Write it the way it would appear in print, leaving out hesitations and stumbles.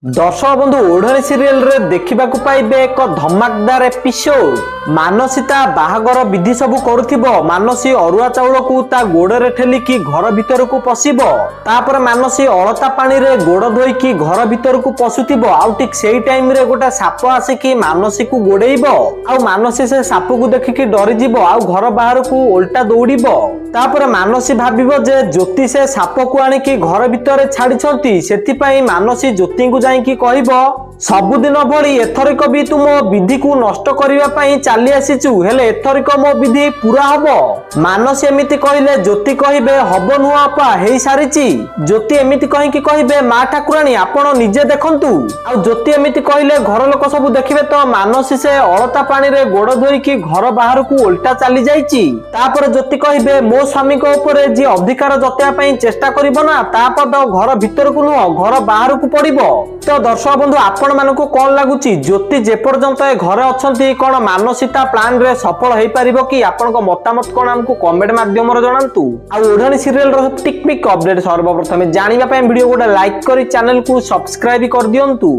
दर्शक बंधु ओढ़णी सीरियल रे देखा पाइबे एक धमाकदार एपिसोड। मानसीता बाहागर विधि सब करुथिबो। मानसी अरुआ चाउल को ता गोड़े ठेलिकी घर भीतर को पशिबो। तापर मानसी अलता पानी रे गोड़ धोईकी घर भीतर को पशुथिबो। आउ ठीक सेही टाइम रे गोटा साप आसिकी मानसी को गोड़ेइबो। आउ मानसी से साप को देखिकी डरी जिवो। आउ घर बाहर को उल्टा दौड़िबो। तापर मानसी भाबिबो जे ज्योति से साप को आनिकी घर भीतर छाड़ी सेथिपाई मानसी ज्योति को जाइकी कहबो सबुदिन भली एथरिक भी तुम विधि को नष्ट करबा पई चाली आसीचु हेले एथरिक मो विधि पूरा हबो। मानसी एमिति कहिले ज्योति कहिबे हबो नुआ अपा हेई सारिची। ज्योति एमिति कहिकी कहिबे मा ठाकुराणी आपण निजे देखंतु। आ ज्योति एमिति कहिले घर लोक सब देखिबे तो मानसी से अलता पानी रे गोड़ धोईकी घर बाहर को उल्टा चाली जाईची। तापर ज्योति कहिबे मो स्वामी को ऊपर जे अधिकार जतेया पई चेष्टा करिवो ना तापद घर भीतर को नुह घर बाहर को पड़िबो। तो दर्शक बंधु आपण मानको कोन लागुची ज्योति जे पर्यंत ए घरे अछंती कोन मानसिता प्लान रे सफल हेई परिबो कि आपनको मतामत कोन हमकु कमेंट माध्यम रे जणांतु। आ ओढ़णी सीरियल रो टिक पिक अपडेट सर्वप्रथम जानिबा पई वीडियो गोटे लाइक करी चैनल को सब्सक्राइब कर दियंतु।